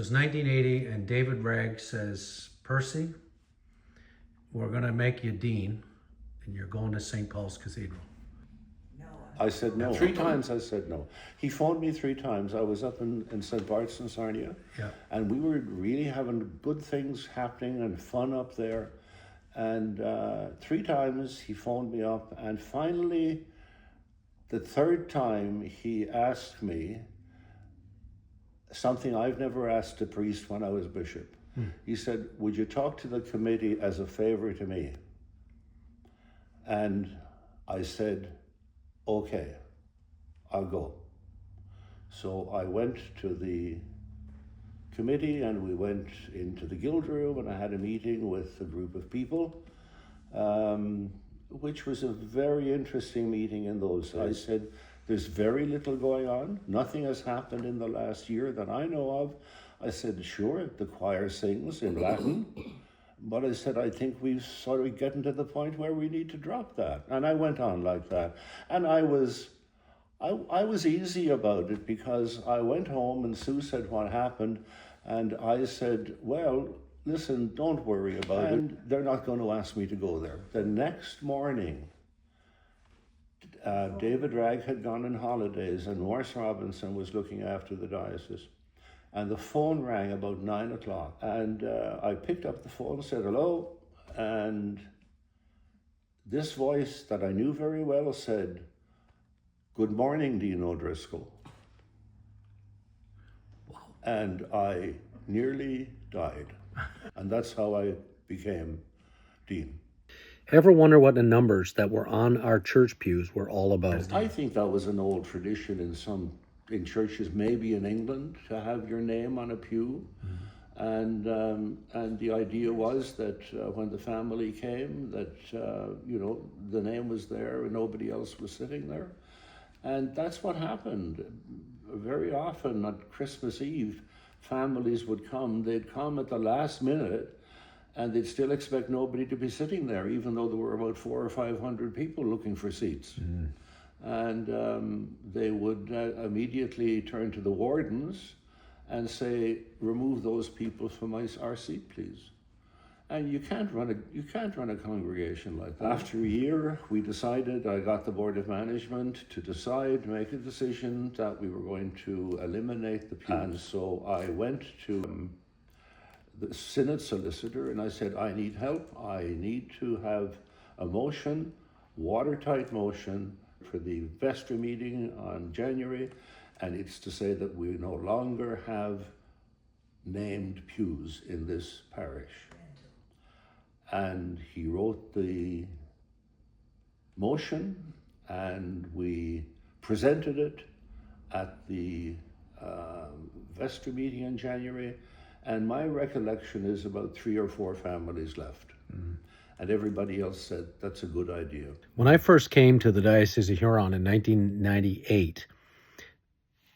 was 1980, and David Ragg says, Percy, we're going to make you dean, and you're going to St. Paul's Cathedral. I said no. 3 times I said no. He phoned me 3 times. I was up in St. Bart's in Sarnia, and we were really having good things happening and fun up there. And 3 times he phoned me up, and finally, the 3rd time he asked me something I've never asked a priest when I was bishop. He said, would you talk to the committee as a favor to me? And I said, okay, I'll go. So I went to the committee, and we went into the guild room, and I had a meeting with a group of people, which was a very interesting meeting in those days. I said, there's very little going on. Nothing has happened in the last year that I know of. I said, sure, the choir sings in Latin, but I said, I think we've sort of gotten to the point where we need to drop that. And I went on like that. And I was easy about it, because I went home and Sue said what happened, and I said, well, listen, don't worry about it. And they're not going to ask me to go there. The next morning, David Ragg had gone on holidays, and Morris Robinson was looking after the diocese. And the phone rang about 9 o'clock, and I picked up the phone and said, hello, and this voice that I knew very well said, good morning, Dean O'Driscoll. Wow. And I nearly died. And that's how I became dean. Ever wonder what the numbers that were on our church pews were all about? I think that was an old tradition in churches, maybe in England, to have your name on a pew. And the idea was that when the family came, that the name was there and nobody else was sitting there. And that's what happened. Very often at Christmas Eve, families would come. They'd come at the last minute, and they'd still expect nobody to be sitting there, even though there were about 400 or 500 people looking for seats. And they would immediately turn to the wardens and say, remove those people from our seat, please. And you can't run a congregation like that. After a year, we decided, I got the Board of Management to make a decision that we were going to eliminate the pews. And so I went to the synod solicitor, and I said, I need help. I need to have a motion, watertight motion, for the vestry meeting on January, and it's to say that we no longer have named pews in this parish. And he wrote the motion, and we presented it at the vestry meeting in January, and my recollection is about 3 or 4 families left. And everybody else said, that's a good idea. When I first came to the Diocese of Huron in 1998,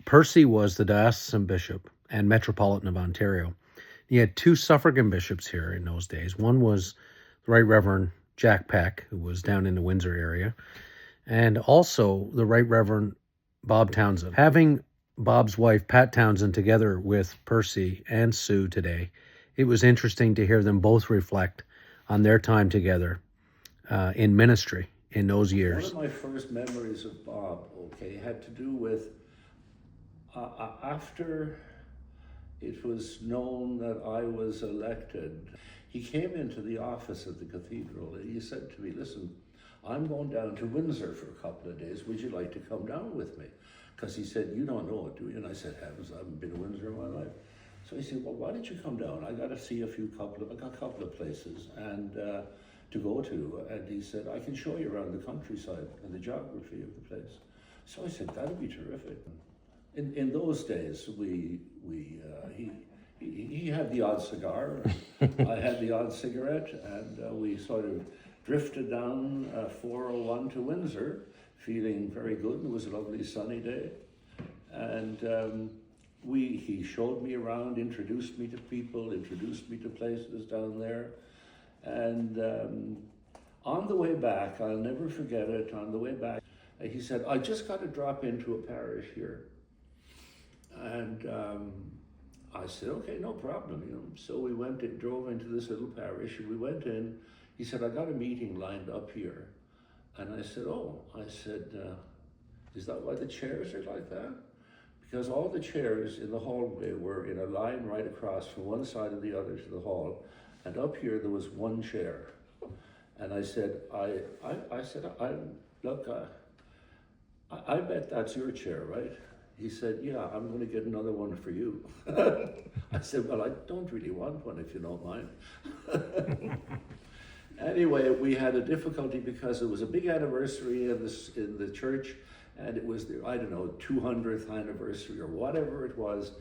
Percy was the diocesan bishop and Metropolitan of Ontario. He had 2 suffragan bishops here in those days. One was the Right Reverend Jack Peck, who was down in the Windsor area, and also the Right Reverend Bob Townshend. Having Bob's wife, Pat Townshend, together with Percy and Sue today, it was interesting to hear them both reflect on their time together in ministry in those years. One of my first memories of Bob, had to do with after it was known that I was elected, he came into the office at the cathedral and he said to me, listen, I'm going down to Windsor for a couple of days. Would you like to come down with me? Because he said, you don't know it, do you? And I said, heavens, I haven't been to Windsor in my life. So he said, well, why don't you come down? I got to see I got a couple of places and to go to. And he said, I can show you around the countryside and the geography of the place. So I said, that'd be terrific. In those days, he had the odd cigar, I had the odd cigarette, and we sort of drifted down 401 to Windsor, feeling very good. It was a lovely sunny day. And he showed me around, introduced me to people, introduced me to places down there. And on the way back, I'll never forget it, on the way back, he said, I just got to drop into a parish here. And I said, okay, no problem, you know. So we drove into this little parish, and we went in. He said, I got a meeting lined up here. And I said, is that why the chairs are like that? Because all the chairs in the hallway were in a line right across from one side of the other to the hall. And up here, there was one chair. And I said, I bet that's your chair, right? He said, yeah, I'm going to get another one for you. I said, well, I don't really want one if you don't mind. Anyway, we had a difficulty because it was a big anniversary in the church, and it was the, 200th anniversary or whatever it was.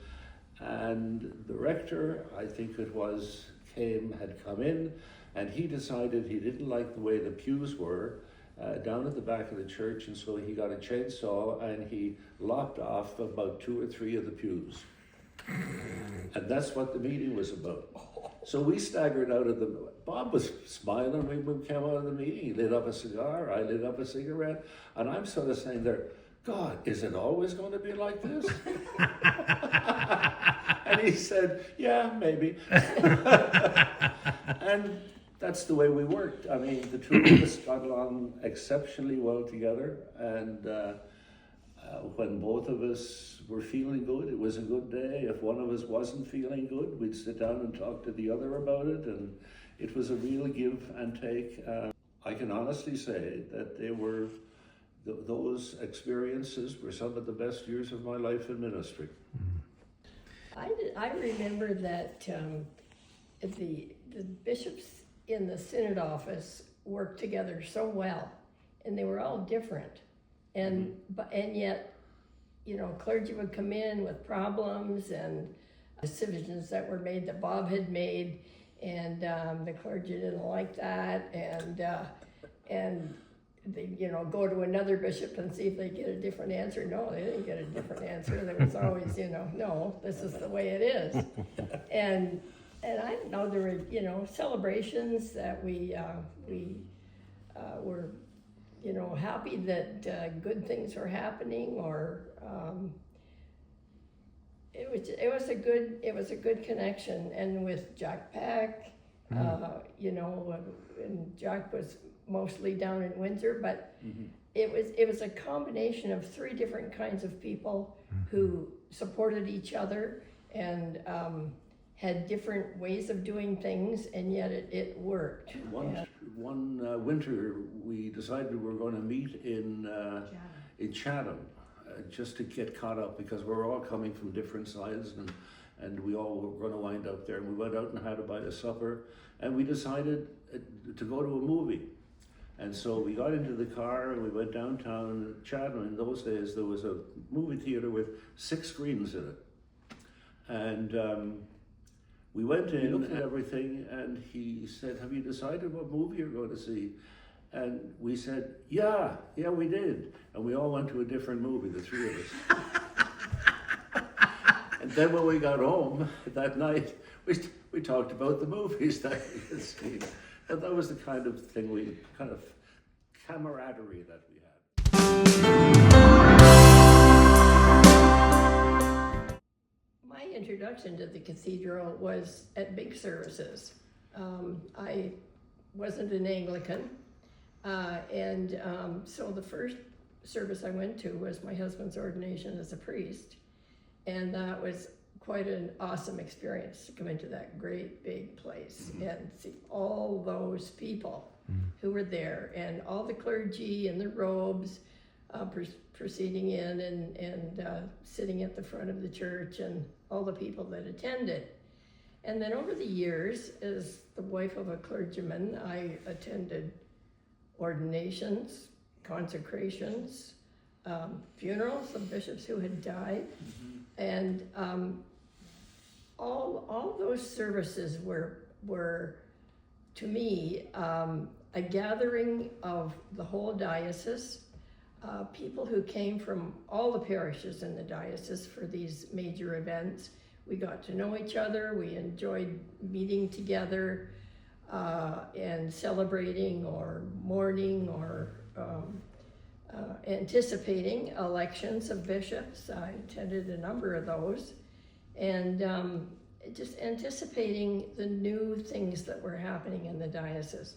And the rector, I think it was, had come in, and he decided he didn't like the way the pews were down at the back of the church, and so he got a chainsaw and he lopped off about 2 or 3 of the pews. And that's what the meeting was about. So we staggered out of Bob was smiling when we came out of the meeting. He lit up a cigar, I lit up a cigarette, and I'm sort of saying there, God, is it always going to be like this? And he said, yeah, maybe. And that's the way we worked. I mean, the two of us got along exceptionally well together, and when both of us were feeling good, it was a good day. If one of us wasn't feeling good, we'd sit down and talk to the other about it, and it was a real give and take. I can honestly say that those experiences were some of the best years of my life in ministry. I remember that the bishops in the synod office worked together so well, and they were all different, and yet, you know, clergy would come in with problems and decisions that were made that Bob had made, and the clergy didn't like that, and they, you know, go to another bishop and see if they get a different answer. No, they didn't get a different answer. There was always, you know, no, this is the way it is. And I don't know, there were, you know, celebrations that we were, you know, happy that good things were happening, or it was a good connection. And with Jack Peck, you know, and Jack was mostly down in Windsor, but it was a combination of 3 different kinds of people who supported each other and had different ways of doing things, and yet it worked. One winter, we decided we were going to meet in Chatham, just to get caught up, because we were all coming from different sides, and we all were going to wind up there. And we went out and had a bite of supper, and we decided to go to a movie. And so we got into the car and we went downtown Chatham. In those days, there was a movie theater with 6 screens in it. And we went in, looked at everything, and he said, have you decided what movie you're going to see? And we said, yeah, we did. And we all went to a different movie, the 3 of us. And then when we got home that night, we talked about the movies that we had seen. And that was the kind of thing kind of camaraderie that we had. My introduction to the cathedral was at big services. I wasn't an Anglican, and so the first service I went to was my husband's ordination as a priest, and that was quite an awesome experience to come into that great big place and see all those people who were there, and all the clergy in their robes proceeding in and sitting at the front of the church, and all the people that attended. And then over the years, as the wife of a clergyman, I attended ordinations, consecrations, funerals of bishops who had died, and all those services were to me a gathering of the whole diocese, people who came from all the parishes in the diocese for these major events. We got to know each other, we enjoyed meeting together and celebrating or mourning or anticipating elections of bishops. I attended a number of those. and just anticipating the new things that were happening in the diocese.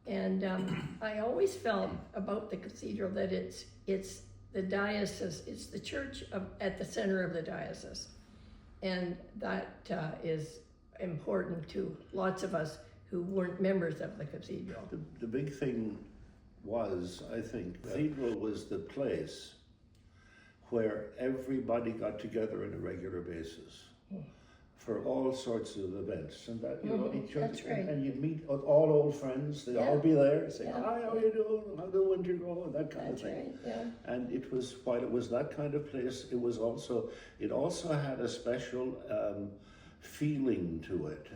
And I always felt about the cathedral that it's the diocese, it's the church at the center of the diocese. And that is important to lots of us who weren't members of the cathedral. The big thing was, I think, the cathedral was the place where everybody got together on a regular basis for all sorts of events, and that That's right. and you'd meet all old friends. They'd all be there, say, "Hi, how you doing? How the winter go?" And that kind of thing. Right. Yeah. And it was, while it was that kind of place, it also had a special feeling to it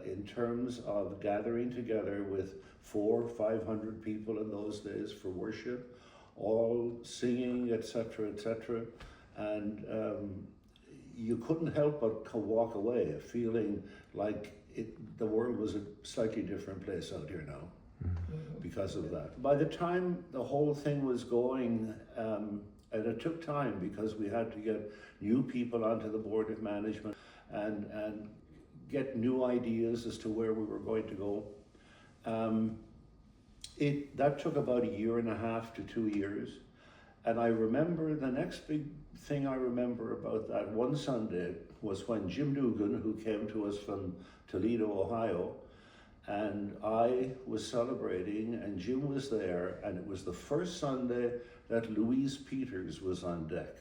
in terms of gathering together with 400 or 500 people in those days for worship, all singing, etc., etc., and you couldn't help but walk away feeling like the world was a slightly different place out here now because of that. By the time the whole thing was going, and it took time because we had to get new people onto the board of management and get new ideas as to where we were going to go. That took about 1.5 to 2 years. And I remember the next big thing I remember about that one Sunday was when Jim Dugan, who came to us from Toledo, Ohio, and I was celebrating, and Jim was there, and it was the first Sunday that Louise Peters was on deck.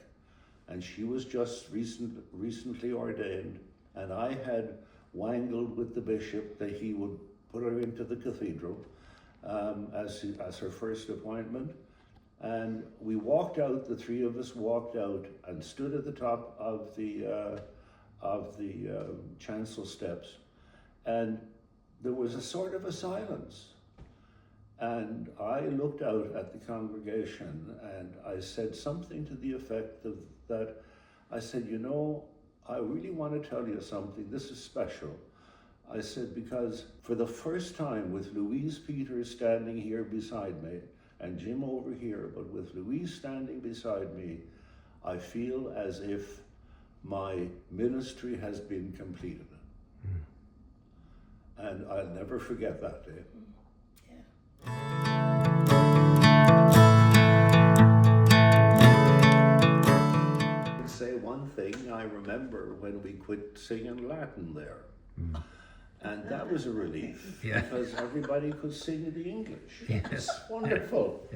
And she was just recently ordained, and I had wangled with the bishop that he would put her into the cathedral as her first appointment. And we walked out, the three of us walked out and stood at the top of the chancel steps, and there was a sort of a silence. And I looked out at the congregation and I said something to the effect of that. I said, "You know, I really want to tell you something. This is special." I said, because for the first time, with Louise Peters standing here beside me, and Jim over here, but with Louise standing beside me, I feel as if my ministry has been completed. And I'll never forget that day. To say one thing, I remember when we quit singing Latin there. And that was a relief, because everybody could sing the English. It's wonderful.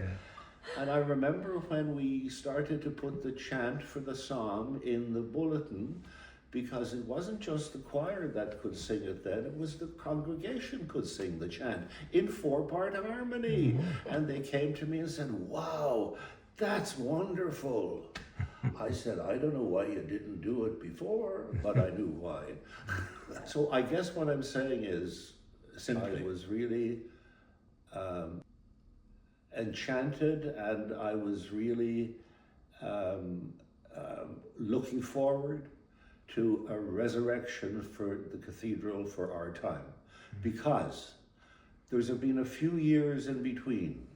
And I remember when we started to put the chant for the psalm in the bulletin, because it wasn't just the choir that could sing it then, it was the congregation could sing the chant in 4-part harmony. And they came to me and said, "Wow, that's wonderful." I said, "I don't know why you didn't do it before, but I knew why." So I guess what I'm saying is, simply, I was really enchanted, and I was really looking forward to a resurrection for the cathedral for our time, because there's been a few years in between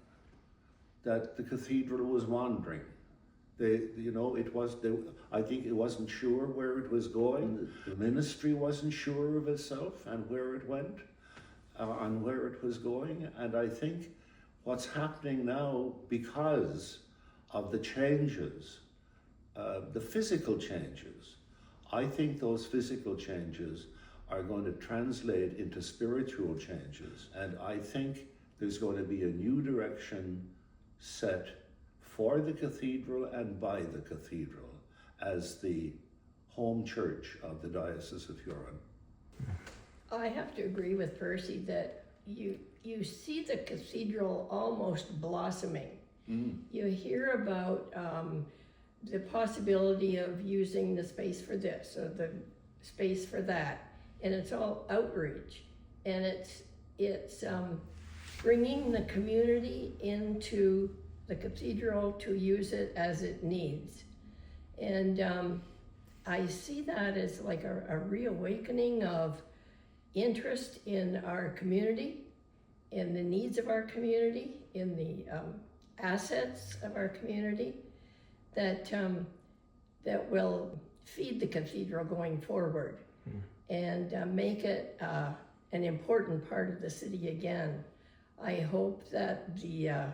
that the cathedral was wandering. I think it wasn't sure where it was going. The ministry wasn't sure of itself and where it went, and where it was going. And I think what's happening now, because of the changes, the physical changes, I think those physical changes are going to translate into spiritual changes. And I think there's going to be a new direction set for the cathedral and by the cathedral as the home church of the Diocese of Huron. I have to agree with Percy that you see the cathedral almost blossoming. You hear about the possibility of using the space for this or the space for that, and it's all outreach, and it's bringing the community into the cathedral to use it as it needs. And I see that as like a reawakening of interest in our community, in the needs of our community, in the assets of our community, that will feed the cathedral going forward and make it an important part of the city again. I hope that the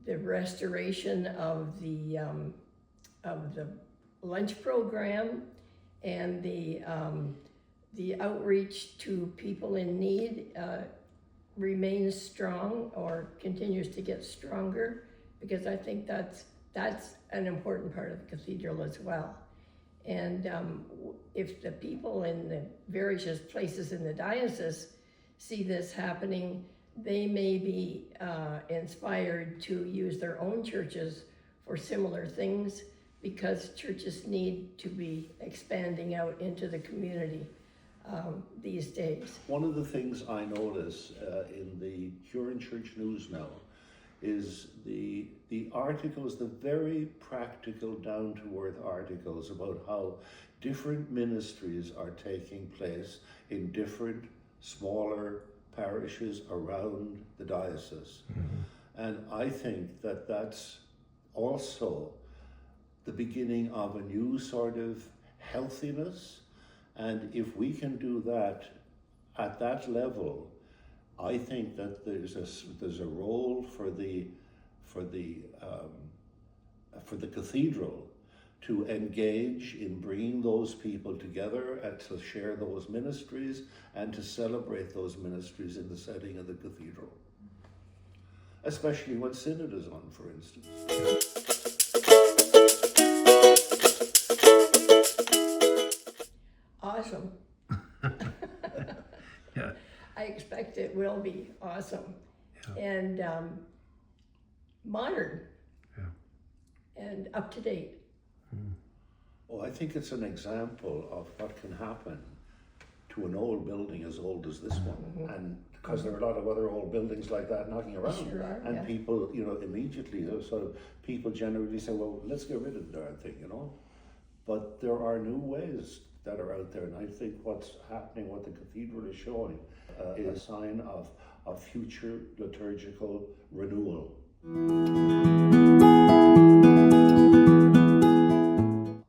restoration of the lunch program and the outreach to people in need remains strong or continues to get stronger, because I think that's an important part of the cathedral as well. And if the people in the various places in the diocese see this happening, they may be inspired to use their own churches for similar things, because churches need to be expanding out into the community these days. One of the things I notice in the Huron Church News now is the articles, the very practical, down-to-earth articles about how different ministries are taking place in different smaller parishes around the diocese. And I think that that's also the beginning of a new sort of healthiness. And if we can do that at that level, I think that there's a role for the cathedral to engage in bringing those people together and to share those ministries and to celebrate those ministries in the setting of the cathedral, especially when Synod is on, for instance. Awesome. Yeah. I expect it will be awesome. And modern and up to date. Well, I think it's an example of what can happen to an old building as old as this one, and because there are a lot of other old buildings like that knocking around, Sure are, and yeah. people, immediately, sort of, people generally say, well, let's get rid of the darn thing, But there are new ways that are out there, and I think what's happening, what the cathedral is showing, is a sign of future liturgical renewal.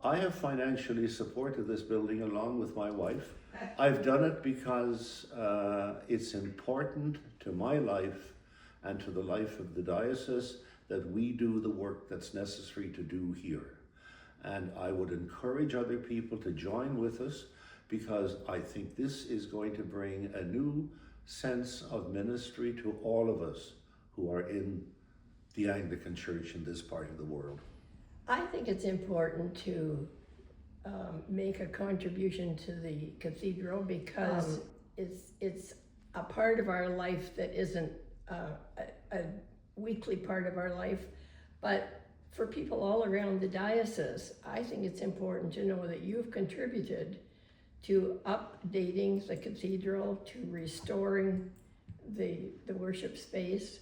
I have financially supported this building along with my wife. I've done it because it's important to my life and to the life of the diocese that we do the work that's necessary to do here. And I would encourage other people to join with us, because I think this is going to bring a new sense of ministry to all of us who are in the Anglican Church in this part of the world. I think it's important to make a contribution to the cathedral, because it's a part of our life that isn't a weekly part of our life. But for people all around the diocese, I think it's important to know that you've contributed to updating the cathedral, to restoring the worship space.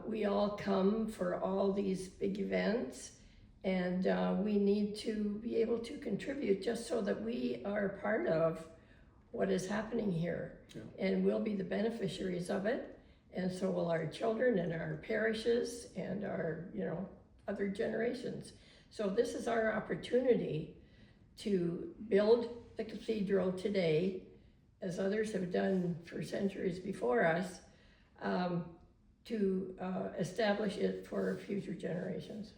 We all come for all these big events, and we need to be able to contribute just so that we are part of what is happening here. Yeah. And we'll be the beneficiaries of it, and so will our children and our parishes and our, other generations. So this is our opportunity to build the cathedral today, as others have done for centuries before us, to establish it for future generations.